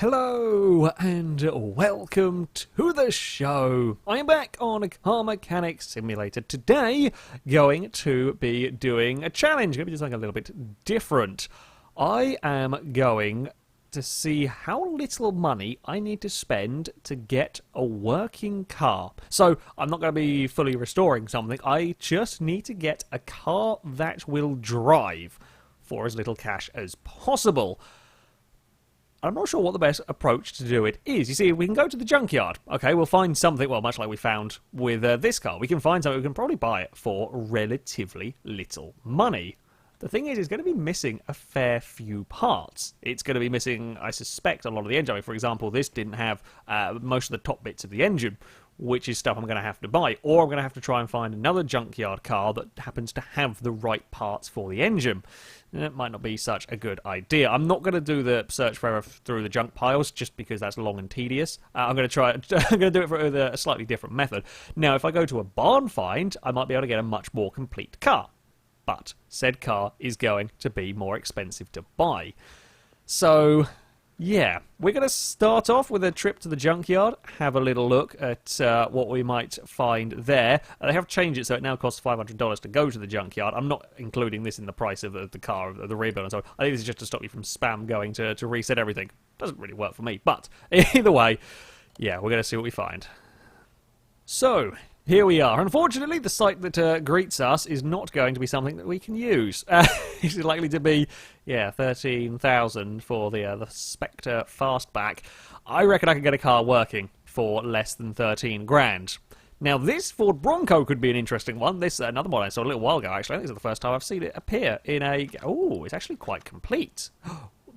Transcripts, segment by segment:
Hello and welcome to the show. I am back on a Car Mechanic Simulator. Today, going to be doing a challenge. Going to be doing something a little bit different. I am going to see how little money I need to spend to get a working car. So, I'm not going to be fully restoring something. I just need to get a car that will drive for as little cash as possible. I'm not sure what the best approach to do it is. You see, we can go to the junkyard. Okay, we'll find something, well, much like we found with this car. We can find something, we can probably buy it for relatively little money. The thing is, it's going to be missing a fair few parts. It's going to be missing, I suspect, a lot of the engine. I mean, for example, this didn't have most of the top bits of the engine, which is stuff I'm going to have to buy. Or I'm going to have to try and find another junkyard car that happens to have the right parts for the engine. And it might not be such a good idea. I'm not going to do the search forever through the junk piles, just because that's long and tedious. I'm going to do it with a slightly different method. Now, if I go to a barn find, I might be able to get a much more complete car. But said car is going to be more expensive to buy. So, yeah, we're going to start off with a trip to the junkyard, have a little look at what we might find there. They have changed it so it now costs $500 to go to the junkyard. I'm not including this in the price of the car, of the rebuild and so on. I think this is just to stop you from spam going to reset everything. Doesn't really work for me, but either way, yeah, we're going to see what we find. So, here we are. Unfortunately, the site that greets us is not going to be something that we can use. It's likely to be, yeah, $13,000 for the Spectre Fastback. I reckon I can get a car working for less than 13 grand. Now, this Ford Bronco could be an interesting one. This another one I saw a little while ago, actually. I think this is the first time I've seen it appear in a... Oh, it's actually quite complete.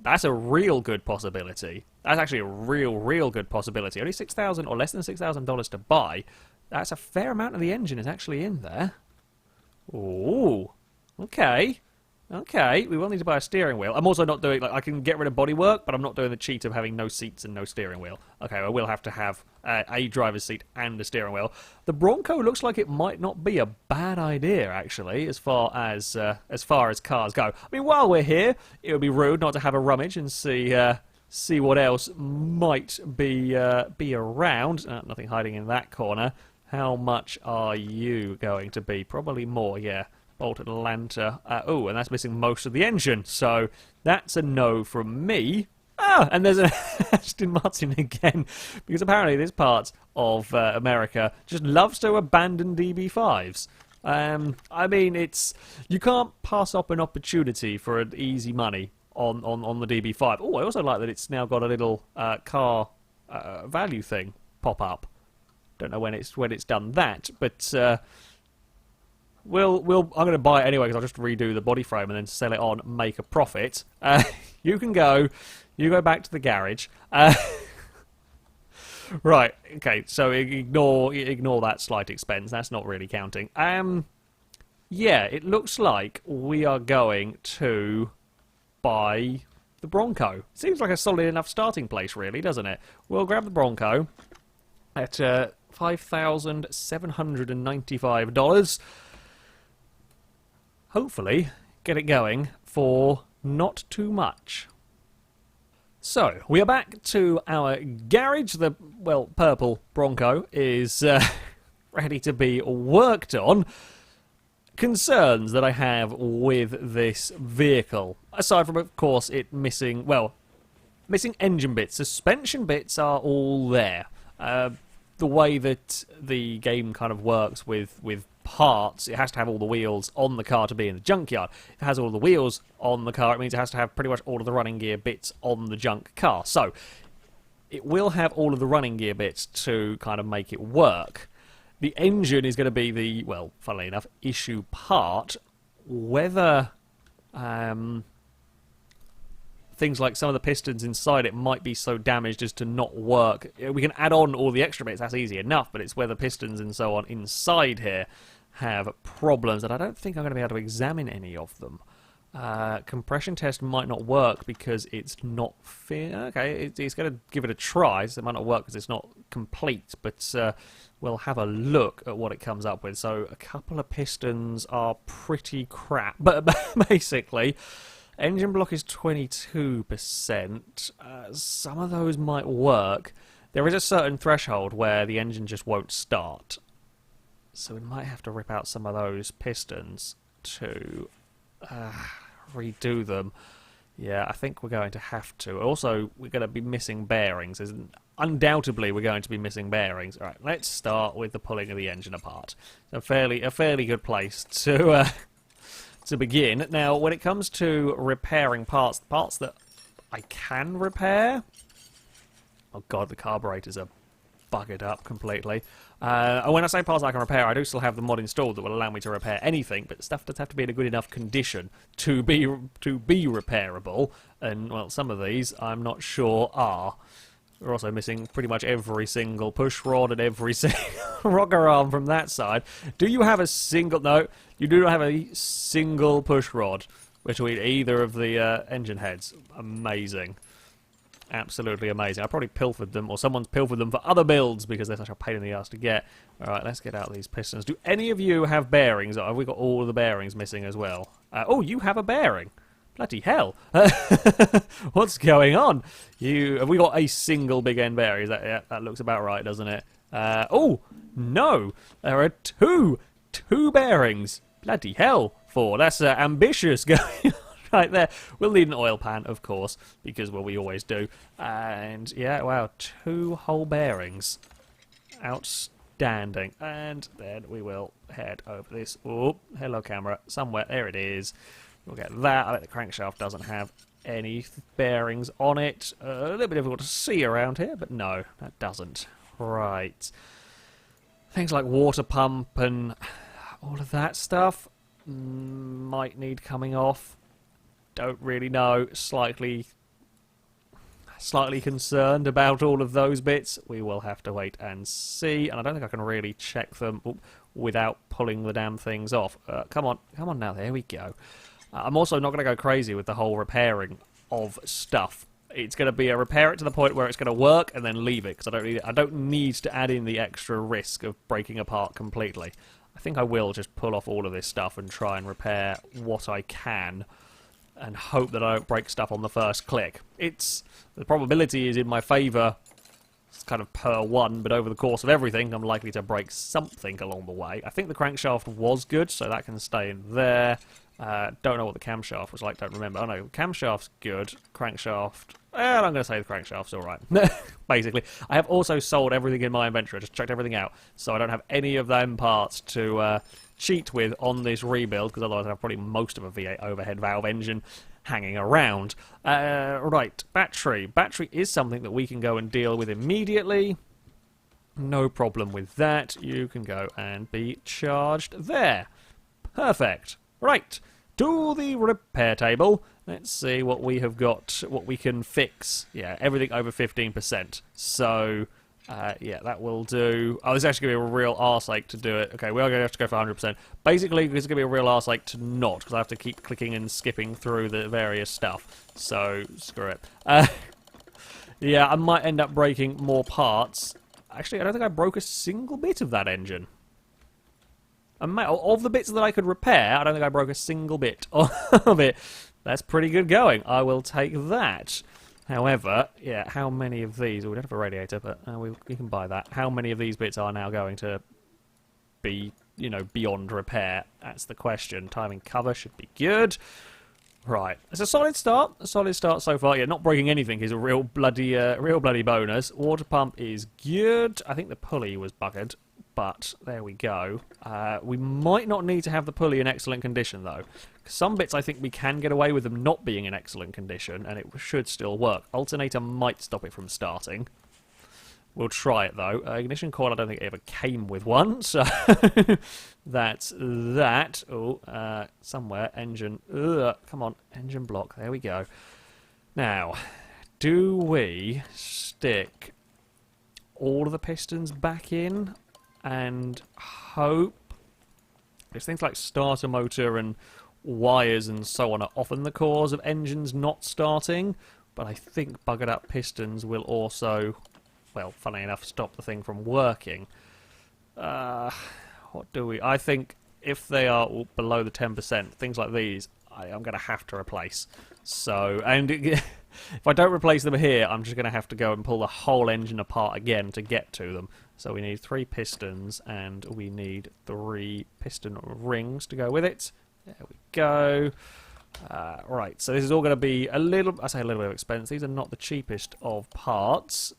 That's a real good possibility. That's actually a real good possibility. Only $6,000 or less than $6,000 to buy. That's a fair amount of the engine is actually in there. Ooh. Okay. Okay. We will need to buy a steering wheel. I'm also not doing... I can get rid of bodywork, but I'm not doing the cheat of having no seats and no steering wheel. Okay, I will have to have a driver's seat and a steering wheel. The Bronco looks like it might not be a bad idea, actually, as far as cars go. I mean, while we're here, it would be rude not to have a rummage and see what else might be around. Nothing hiding in that corner. How much are you going to be? Probably more, yeah. Bolt Atlanta. Oh, and that's missing most of the engine, so that's a no from me. Ah, and there's an Aston Martin again, because apparently this part of America just loves to abandon DB5s. I mean, you can't pass up an opportunity for an easy money on the DB5. Oh, I also like that it's now got a little car value thing pop up. Don't know when it's done that, but I'm going to buy it anyway because I'll just redo the body frame and then sell it on, make a profit. You go back to the garage. Right, okay, so ignore that slight expense. That's not really counting. Yeah, it looks like we are going to buy the Bronco. Seems like a solid enough starting place, really, doesn't it? We'll grab the Bronco at $5,795. Hopefully, get it going for not too much. So, we are back to our garage. The, well, purple Bronco is ready to be worked on. Concerns that I have with this vehicle, aside from, of course, it missing engine bits. Suspension bits are all there. The way that the game kind of works with parts, it has to have all the wheels on the car to be in the junkyard. If it has all the wheels on the car, it means it has to have pretty much all of the running gear bits on the junk car. So, it will have all of the running gear bits to kind of make it work. The engine is going to be the, well, funnily enough, issue part. Whether things like some of the pistons inside it might be so damaged as to not work. We can add on all the extra bits, that's easy enough, but it's whether pistons and so on inside here have problems, and I don't think I'm going to be able to examine any of them. Compression test might not work because it's not okay, it's going to give it a try, so it might not work because it's not complete, but we'll have a look at what it comes up with. So a couple of pistons are pretty crap, but basically Engine block is 22%. Some of those might work. There is a certain threshold where the engine just won't start. So we might have to rip out some of those pistons to redo them. Yeah, I think we're going to have to. Also, we're going to be missing bearings. Undoubtedly, we're going to be missing bearings. All right, let's start with the pulling of the engine apart. A fairly good place to begin. Now, when it comes to repairing parts, the parts that I can repair... Oh god, the carburetors are buggered up completely. And when I say parts I can repair, I do still have the mod installed that will allow me to repair anything, but stuff does have to be in a good enough condition to be repairable. And, well, some of these I'm not sure are. We're also missing pretty much every single push rod and every single rocker arm from that side. Do you have a single... No, you do not have a single push rod between either of the engine heads. Amazing. Absolutely amazing. I probably pilfered them, or someone's pilfered them for other builds because they're such a pain in the ass to get. Alright, let's get out these pistons. Do any of you have bearings, or have we got all of the bearings missing as well? Oh, you have a bearing. Bloody hell. What's going on? Have we got a single big end bearing? Yeah, that looks about right, doesn't it? Oh, no. There are two bearings. Bloody hell. That's ambitious going on right there. We'll need an oil pan, of course, because, well, we always do. And, yeah, wow, 2 whole bearings. Outstanding. And then we will head over this. Oh, hello, camera. Somewhere. There it is. We'll get that. I bet the crankshaft doesn't have any bearings on it. A little bit difficult to see around here, but no, that doesn't. Right. Things like water pump and all of that stuff might need coming off. Don't really know. Slightly concerned about all of those bits. We will have to wait and see. And I don't think I can really check them without pulling the damn things off. Come on now. There we go. I'm also not going to go crazy with the whole repairing of stuff. It's going to be a repair it to the point where it's going to work and then leave it, because I don't need to add in the extra risk of breaking apart completely. I think I will just pull off all of this stuff and try and repair what I can and hope that I don't break stuff on the first click. The probability is in my favour. It's kind of per one, but over the course of everything, I'm likely to break something along the way. I think the crankshaft was good, so that can stay in there. Don't know what the camshaft was like, don't remember. Oh no, camshaft's good. Crankshaft... Well, I'm going to say the crankshaft's alright. Basically. I have also sold everything in my inventory. I just checked everything out. So I don't have any of them parts to cheat with on this rebuild, because otherwise I'd have probably most of a V8 overhead valve engine hanging around. Right, battery. Battery is something that we can go and deal with immediately. No problem with that. You can go and be charged there. Perfect. Right, to the repair table. Let's see what we have got, what we can fix. Yeah, everything over 15%. So, yeah, that will do. Oh, this is actually going to be a real arse-ache to do it. Okay, we are going to have to go for 100%. Basically, this is going to be a real arse-ache to not, because I have to keep clicking and skipping through the various stuff. So, screw it. Yeah, I might end up breaking more parts. Actually, I don't think I broke a single bit of that engine. Of the bits that I could repair, I don't think I broke a single bit of it. That's pretty good going. I will take that. However, yeah, how many of these... we don't have a radiator, but we can buy that. How many of these bits are now going to be, you know, beyond repair? That's the question. Timing cover should be good. Right. It's a solid start. A solid start so far. Yeah, not breaking anything is a real bloody bonus. Water pump is good. I think the pulley was buggered. But there we go. We might not need to have the pulley in excellent condition, though. Some bits I think we can get away with them not being in excellent condition, and it should still work. Alternator might stop it from starting. We'll try it, though. Ignition coil, I don't think it ever came with one, so that's that. Oh, somewhere, engine. Come on, engine block. There we go. Now, do we stick all of the pistons back in? And hope, because things like starter motor and wires and so on are often the cause of engines not starting, but I think buggered up pistons will also, well, funny enough, stop the thing from working. What do we... I think if they are below the 10%, things like these, I'm going to have to replace. So, and if I don't replace them here, I'm just going to have to go and pull the whole engine apart again to get to them. So we need 3 pistons, and we need 3 piston rings to go with it. There we go. Right, so this is all going to be I say a little bit of expense. These are not the cheapest of parts,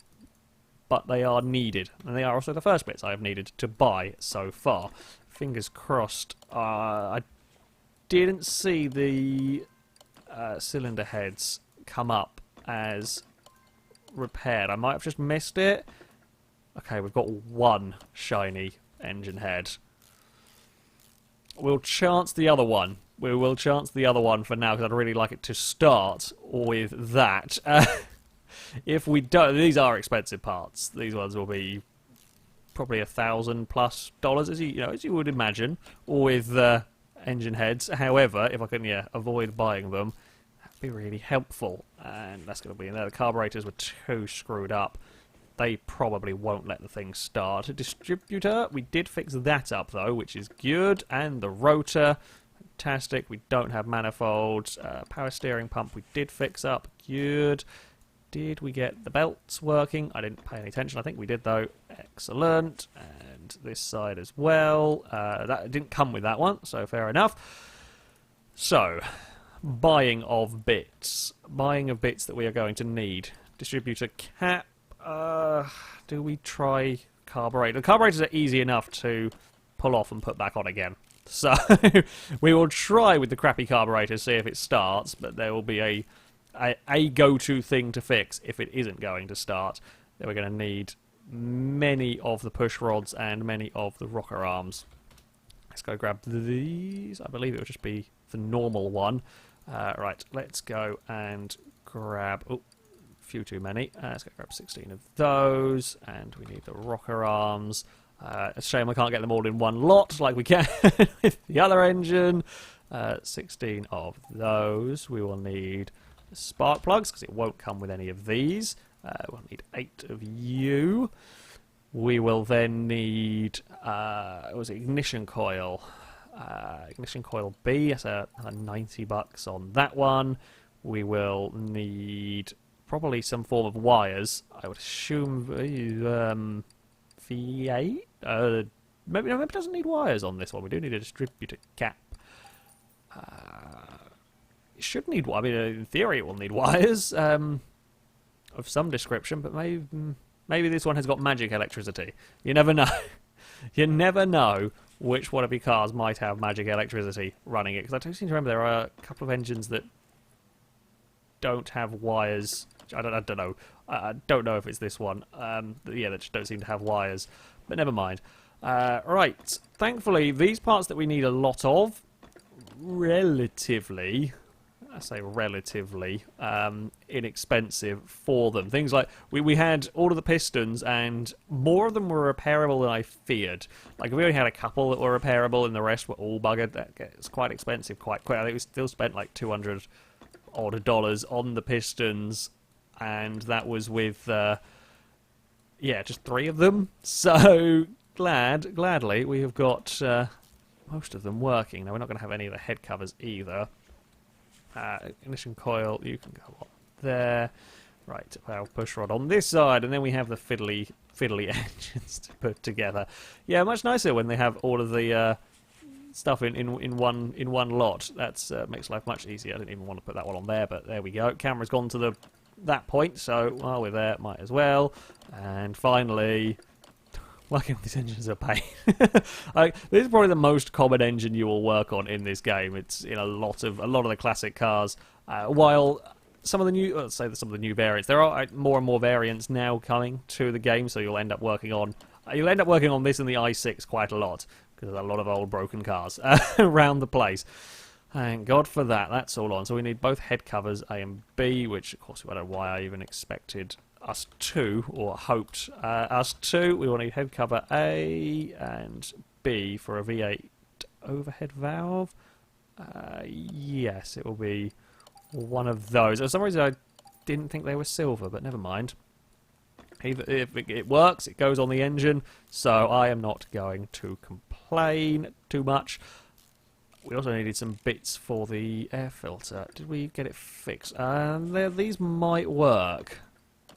but they are needed. And they are also the first bits I have needed to buy so far. Fingers crossed. I didn't see the cylinder heads come up as repaired. I might have just missed it. Okay, we've got 1 shiny engine head. We'll chance the other one. We will chance the other one for now, because I'd really like it to start with that. If we don't, these are expensive parts. These ones will be probably $1,000+ as you would imagine, with engine heads. However, if I can avoid buying them, that'd be really helpful. And that's going to be in there. The carburetors were too screwed up. They probably won't let the thing start. A distributor, we did fix that up though, which is good. And the rotor, fantastic. We don't have manifolds. Power steering pump, we did fix up, good. Did we get the belts working? I didn't pay any attention. I think we did though. Excellent. And this side as well. That didn't come with that one, so fair enough. So, buying of bits. Buying of bits that we are going to need. Distributor cap. Do we try carburetor? The carburetors are easy enough to pull off and put back on again. So we will try with the crappy carburetor, see if it starts, but there will be a go-to thing to fix if it isn't going to start. Then we're going to need many of the push rods and many of the rocker arms. Let's go grab these. I believe it will just be the normal one. Right, let's go and grab... Oh, few too many. Let's go grab 16 of those, and we need the rocker arms. It's a shame I can't get them all in one lot like we can with the other engine. 16 of those. We will need spark plugs because it won't come with any of these. We'll need 8 of you. We will then need ignition coil. Ignition coil B. That's a $90 on that one. We will need probably some form of wires. I would assume V8. Maybe it doesn't need wires on this one. We do need a distributor cap. It should need. I mean, in theory, it will need wires of some description. But maybe this one has got magic electricity. You never know. You never know which one of your cars might have magic electricity running it. Because I do seem to remember there are a couple of engines that don't have wires. I don't know. I don't know if it's this one. Yeah, that just don't seem to have wires. But never mind. Right. Thankfully, these parts that we need a lot of, relatively, I say relatively, inexpensive for them. Things like, we had all of the pistons, and more of them were repairable than I feared. Like, we only had a couple that were repairable, and the rest were all buggered. That gets quite expensive quite quick. I think we still spent like $200 odd on the pistons, and that was with just 3 of them. So gladly we have got most of them working. Now we're not going to have any of the head covers either. Ignition coil, you can go up there. Right, power push rod on this side, and then we have the fiddly engines to put together. Yeah, much nicer when they have all of the stuff in one lot. That's makes life much easier. I didn't even want to put that one on there, but there we go. Camera's gone to that point, so while we're there, might as well. And finally, working on these engines is a pain. This is probably the most common engine you will work on in this game. It's in a lot of the classic cars. While some of the new variants, there are more and more variants now coming to the game, so you'll end up working on this in the i6 quite a lot. There's a lot of old broken cars around the place. Thank God for that. That's all on. So we need both head covers A and B, which of course I don't know why I even expected us to, or hoped us to. We will need head cover A and B for a V8 overhead valve. Yes, it will be one of those. For some reason I didn't think they were silver, but never mind. If it works, it goes on the engine, so I am not going to complain too much. We also needed some bits for the air filter. Did we get it fixed? These might work.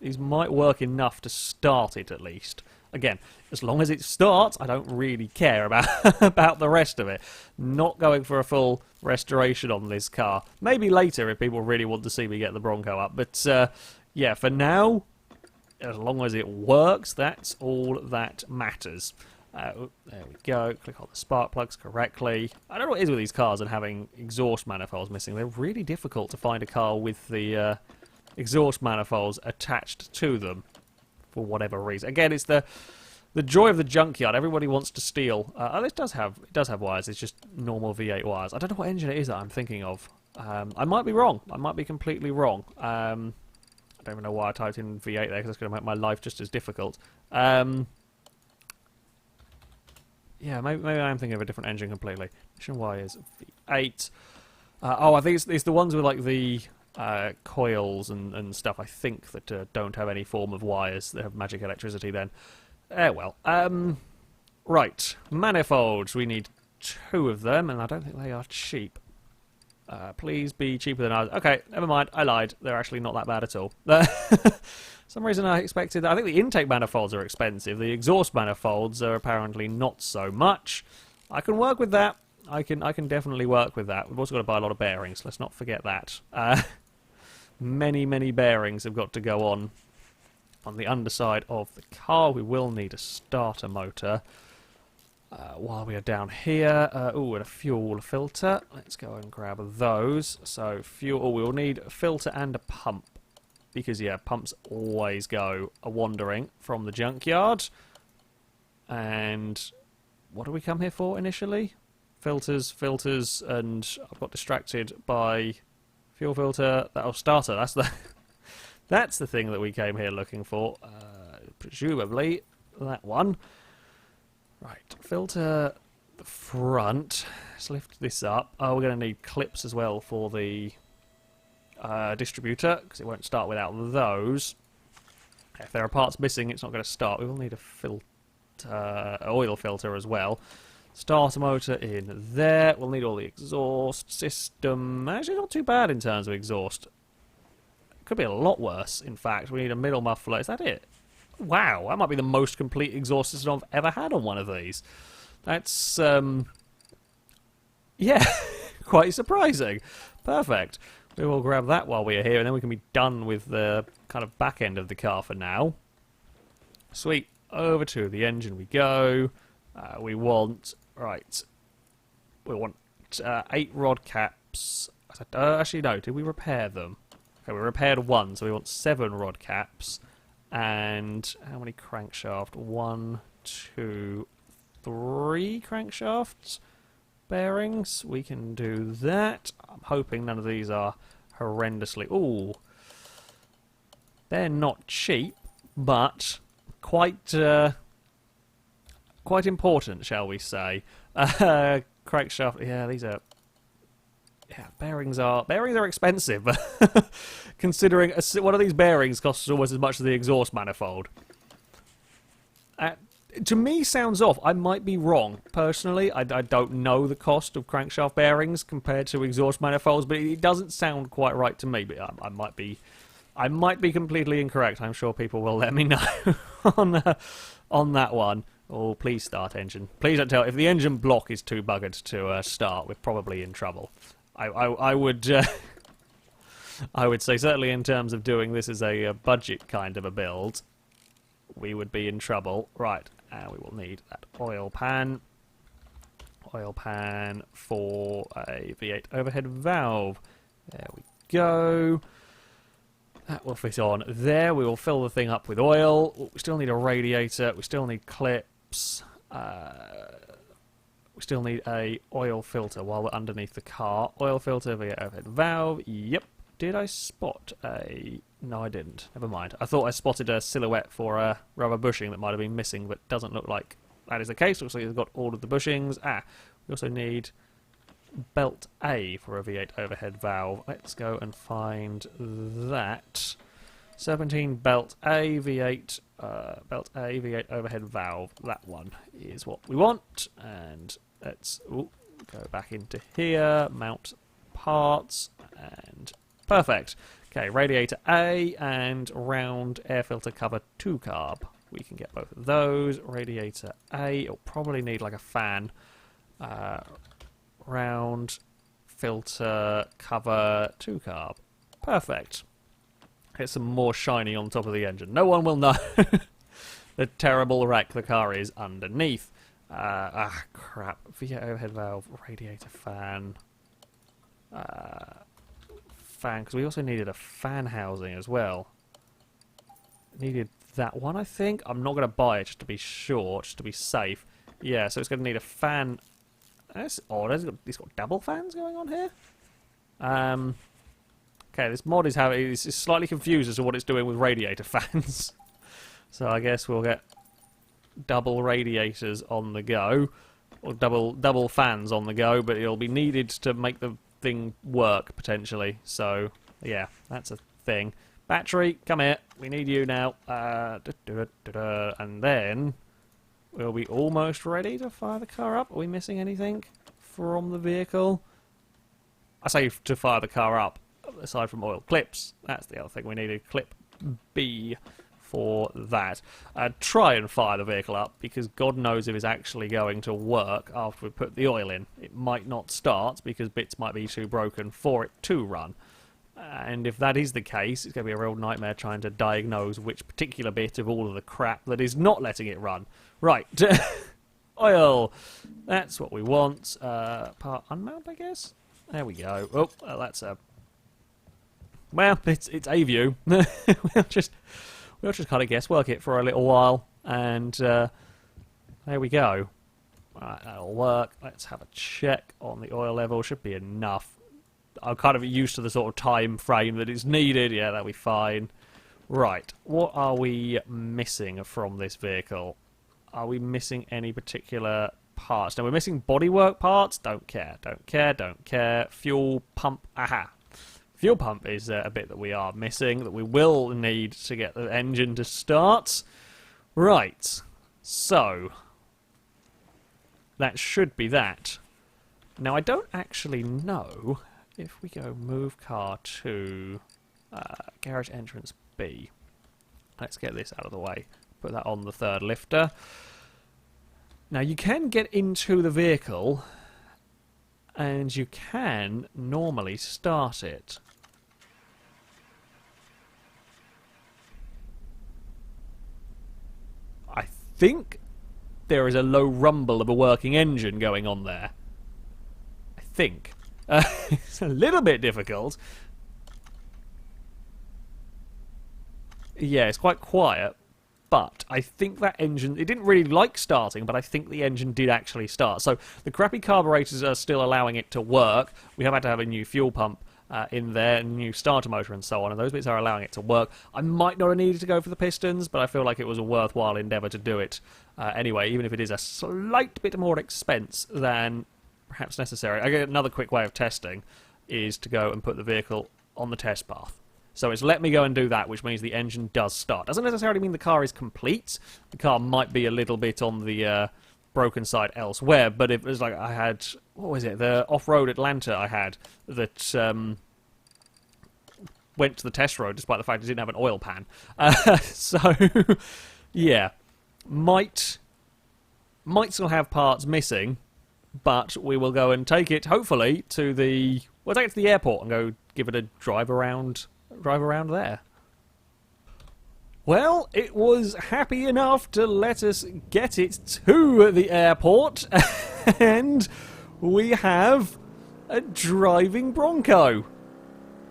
These might work enough to start it at least. Again, as long as it starts, I don't really care about about the rest of it. Not going for a full restoration on this car. Maybe later if people really want to see me get the Bronco up. But yeah, for now, as long as it works, that's all that matters. There we go. Click on the spark plugs correctly. I don't know what it is with these cars and having exhaust manifolds missing. They're really difficult to find a car with the exhaust manifolds attached to them for whatever reason. Again, it's the joy of the junkyard. Everybody wants to steal. Oh, it does have wires. It's just normal V8 wires. I don't know what engine it is that I'm thinking of. I might be wrong. I might be completely wrong. I don't even know why I typed in V8 there, because that's going to make my life just as difficult. Yeah, maybe I'm thinking of a different engine completely. Engine wires V8. Oh, I think it's the ones with like the coils and stuff, I think, that don't have any form of wires. They have magic electricity then. Well. Right. Manifolds. We need 2 of them, and I don't think they are cheap. Please be cheaper than ours. Okay, never mind. I lied. They're actually not that bad at all. Some reason I expected... I think the intake manifolds are expensive. The exhaust manifolds are apparently not so much. I can work with that. I can definitely work with that. We've also got to buy a lot of bearings. Let's not forget that. Many bearings have got to go on the underside of the car. We will need a starter motor. While we are down here, and a fuel filter. Let's go and grab those. So fuel, we will need a filter and a pump. Because, yeah, pumps always go a-wandering from the junkyard. And what do we come here for initially? Filters, and I've got distracted by fuel filter. That'll starter. That's the thing that we came here looking for. Presumably that one. Right, filter the front. Let's lift this up. Oh, we're going to need clips as well for the distributor, because it won't start without those. If there are parts missing, it's not going to start. We will need a oil filter as well. Starter motor in there. We'll need all the exhaust system. Actually, not too bad in terms of exhaust. It could be a lot worse, in fact. We need a middle muffler. Is that it? Wow, that might be the most complete exhaust system I've ever had on one of these. That's, yeah, quite surprising. Perfect. We will grab that while we are here, and then we can be done with the kind of back end of the car for now. Sweet. Over to the engine we go. We want... Right. We want 8 rod caps. Actually, no. Did we repair them? Okay, we repaired 1, so we want 7 rod caps. And how many crankshaft? 1, 2, 3 crankshafts. Bearings. We can do that. I'm hoping none of these are horrendously... Ooh. They're not cheap, but quite important, shall we say. Crankshaft... Yeah, these are... Yeah, bearings are expensive. Considering one of these bearings costs almost as much as the exhaust manifold. To me, sounds off. I might be wrong. Personally, I don't know the cost of crankshaft bearings compared to exhaust manifolds, but it doesn't sound quite right to me. But I might be completely incorrect. I'm sure people will let me know on that one. Oh, please start engine. Please don't tell. If the engine block is too buggered to start, we're probably in trouble. I would I would say certainly in terms of doing this as a budget kind of a build, we would be in trouble. Right. We will need that oil pan for a V8 overhead valve. There we go. That will fit on there. We will fill the thing up with oil. We still need a radiator. We still need clips. We still need a oil filter while we're underneath the car. Oil filter, V8 overhead valve. Yep. Did I spot a... No, I didn't. Never mind. I thought I spotted a silhouette for a rubber bushing that might have been missing, but doesn't look like that is the case. Looks like it's got all of the bushings. We also need belt A for a V8 overhead valve. Let's go and find that. Serpentine belt A, V8, belt A, V8 overhead valve. That one is what we want. And let's Go back into here, mount parts, and perfect. Okay, radiator A and round air filter cover 2 carb. We can get both of those. Radiator A, it'll probably need like a fan. Round filter cover 2 carb. Perfect. Get some more shiny on top of the engine. No one will know the terrible wreck the car is underneath. Crap. VA overhead valve, radiator fan. Fan, because we also needed a fan housing as well. Needed that one, I think. I'm not going to buy it just to be sure, just to be safe. Yeah, so it's going to need a fan. That's odd. It's got double fans going on here. Okay, this mod is slightly confused as to what it's doing with radiator fans. So I guess we'll get double radiators on the go, or double fans on the go, but it'll be needed to make the thing work potentially. So yeah, that's a thing. Battery, come here. We need you now. And then we'll be almost ready to fire the car up. Are we missing anything from the vehicle? I say to fire the car up, aside from oil clips. That's the other thing we needed. Clip B for that. Try and fire the vehicle up, because God knows if it's actually going to work after we put the oil in. It might not start because bits might be too broken for it to run. And if that is the case, it's going to be a real nightmare trying to diagnose which particular bit of all of the crap that is not letting it run. Right. Oil. That's what we want. Part unmount, I guess? There we go. Oh, that's a... Well, it's a view. we'll just kind of guesswork it for a little while. And there we go. Right, that'll work. Let's have a check on the oil level. Should be enough. I'm kind of used to the sort of time frame that is needed. Yeah, that'll be fine. Right, what are we missing from this vehicle? Are we missing any particular parts? Now, we're missing bodywork parts. Don't care, don't care, don't care. Fuel pump, aha. Fuel pump is a bit that we are missing, that we will need to get the engine to start. Right, so that should be that. Now, I don't actually know... If we go move car to garage entrance B, let's get this out of the way. Put that on the third lifter. Now you can get into the vehicle and you can normally start it. I think there is a low rumble of a working engine going on there. I think. It's a little bit difficult. Yeah, it's quite quiet, but I think that engine... It didn't really like starting, but I think the engine did actually start. So the crappy carburetors are still allowing it to work. We have had to have a new fuel pump in there, a new starter motor and so on, and those bits are allowing it to work. I might not have needed to go for the pistons, but I feel like it was a worthwhile endeavour to do it anyway, even if it is a slight bit more expense than... perhaps necessary. I get another quick way of testing is to go and put the vehicle on the test path. So it's let me go and do that, which means the engine does start. Doesn't necessarily mean the car is complete. The car might be a little bit on the broken side elsewhere, but it was like I had, what was it, the off-road Atlanta I had that went to the test road despite the fact it didn't have an oil pan. So, yeah, might still have parts missing, but we will go and take it, hopefully, to the... We'll take it to the airport and go give it a drive around there. Well, it was happy enough to let us get it to the airport, and we have a driving Bronco.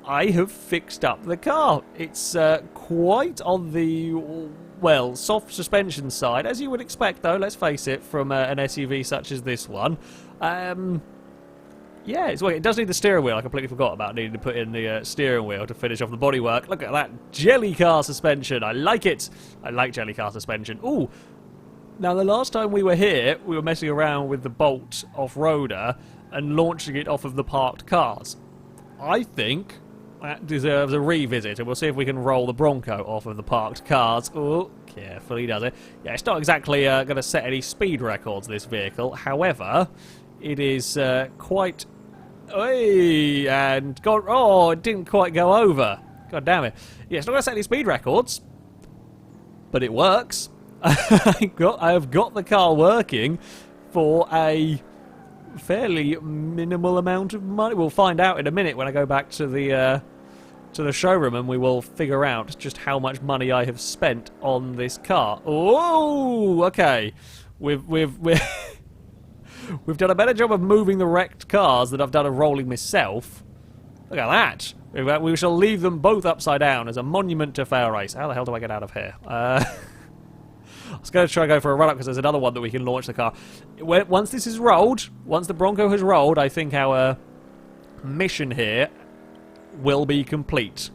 I have fixed up the car. It's quite on the, well, soft suspension side, as you would expect, though, let's face it, from an SUV such as this one. Yeah, it does need the steering wheel. I completely forgot about needing to put in the steering wheel to finish off the bodywork. Look at that jelly car suspension. I like it. I like jelly car suspension. Ooh. Now, the last time we were here, we were messing around with the Bolt off-roader and launching it off of the parked cars. I think that deserves a revisit, and we'll see if we can roll the Bronco off of the parked cars. Oh, carefully does it. Yeah, it's not exactly going to set any speed records, this vehicle. However, It is quite... Hey, and got... Oh, it didn't quite go over. God damn it. Yeah, it's not going to set any speed records, but it works. I have got the car working for a fairly minimal amount of money. We'll find out in a minute when I go back to the showroom, and we will figure out just how much money I have spent on this car. Oh, okay. We've done a better job of moving the wrecked cars than I've done of rolling myself. Look at that. We shall leave them both upside down as a monument to FailRace. How the hell do I get out of here? I was going to try and go for a run-up because there's another one that we can launch the car. Once this is rolled, once the Bronco has rolled, I think our mission here will be complete.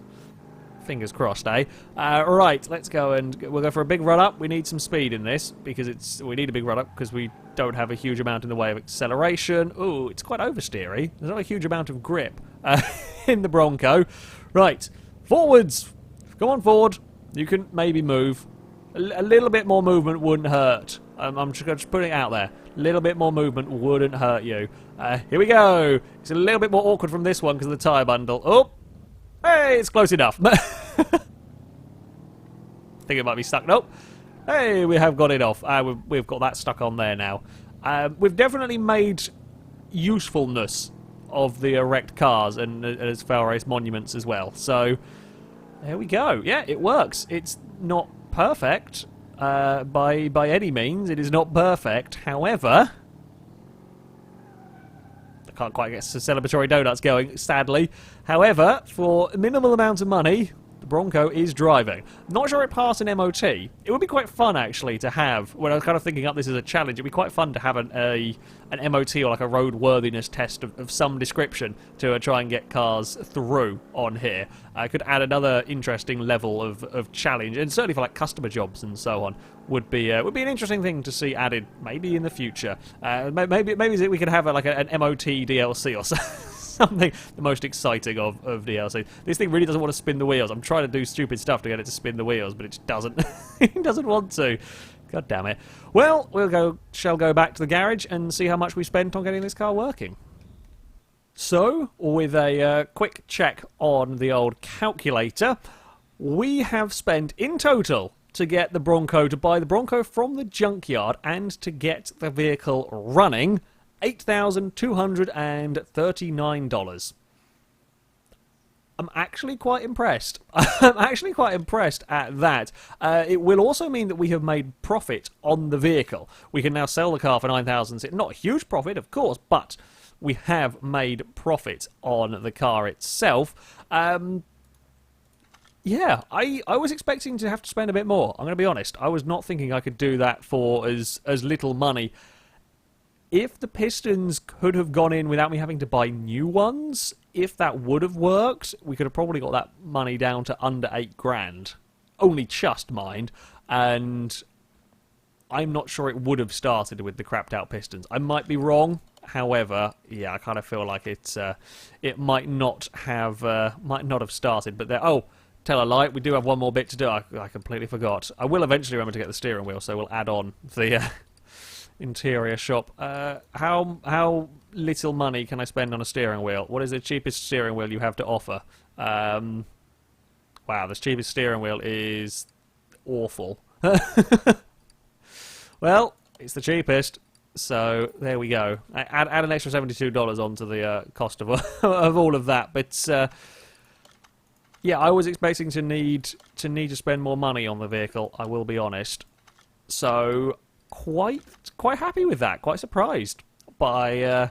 Fingers crossed, eh? Right, let's go and we'll go for a big run-up. We need some speed in this because we need a big run-up because we don't have a huge amount in the way of acceleration. Ooh, it's quite oversteery. There's not a huge amount of grip in the Bronco. Right, forwards. Go on forward. You can maybe move. A little bit more movement wouldn't hurt. I'm just putting it out there. A little bit more movement wouldn't hurt you. Here we go. It's a little bit more awkward from this one because of the tyre bundle. Oh, hey, it's close enough. I think it might be stuck. Nope. Hey, we have got it off. We've got that stuck on there now. We've definitely made usefulness of the wrecked cars and as FailRace monuments as well. So, there we go. Yeah, it works. It's not perfect by any means. It is not perfect. However, I can't quite get some celebratory donuts going, sadly. However, for a minimal amount of money, the Bronco is driving. Not sure it passed an MOT. It would be quite fun, actually, to have, when I was kind of thinking up this as a challenge, it would be quite fun to have an MOT or like a roadworthiness test of some description to try and get cars through on here. I could add another interesting level of challenge, and certainly for like customer jobs and so on, would be an interesting thing to see added maybe in the future. Maybe we could have an MOT DLC or something the most exciting of DLC. This thing really doesn't want to spin the wheels. I'm trying to do stupid stuff to get it to spin the wheels, but it just doesn't. It doesn't want to. God damn it. Well, shall go back to the garage and see how much we spent on getting this car working. So, with a quick check on the old calculator, we have spent in total to get the Bronco, to buy the Bronco from the junkyard and to get the vehicle running, $8,239. I'm actually quite impressed. I'm actually quite impressed at that. It will also mean that we have made profit on the vehicle. We can now sell the car for $9,000. Not a huge profit, of course, but we have made profit on the car itself. Yeah, I was expecting to have to spend a bit more. I'm going to be honest. I was not thinking I could do that for as little money. If the pistons could have gone in without me having to buy new ones, if that would have worked, we could have probably got that money down to under $8,000. Only just, mind. And I'm not sure it would have started with the crapped out pistons. I might be wrong. However, yeah, I kind of feel like it might not have started. But there. Oh, tell a lie. We do have one more bit to do. I completely forgot. I will eventually remember to get the steering wheel, so we'll add on the interior shop. How little money can I spend on a steering wheel? What is the cheapest steering wheel you have to offer? Wow, the cheapest steering wheel is awful. Well, it's the cheapest, so there we go. Add an extra $72 onto the cost of of all of that. But yeah, I was expecting to need to spend more money on the vehicle. I will be honest. So quite happy with that. Quite surprised by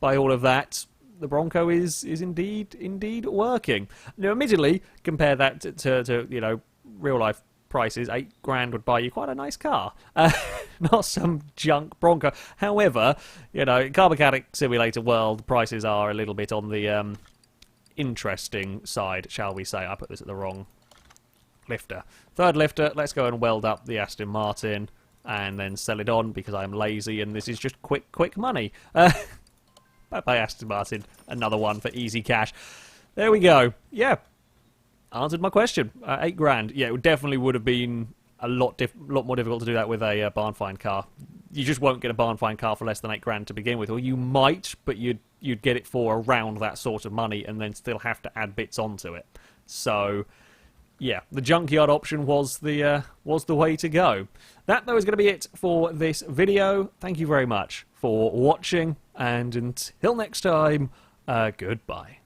all of that. The Bronco is indeed working. Now, admittedly, compare that to real life prices. $8,000 would buy you quite a nice car, not some junk Bronco. However, car mechanic simulator world, prices are a little bit on the interesting side, shall we say. I put this at the wrong lifter. Third lifter. Let's go and weld up the Aston Martin and then sell it on because I'm lazy and this is just quick money. Bye-bye, Aston Martin. Another one for easy cash. There we go. Yeah. Answered my question. $8,000. Yeah, it definitely would have been a lot more difficult to do that with a barn find car. you just won't get a barn find car for less than £8 to begin with, or you might, but you'd get it for around that sort of money, and then still have to add bits onto it. So, yeah, the junkyard option was the way to go. That, though, is going to be it for this video. Thank you very much for watching, and until next time, goodbye.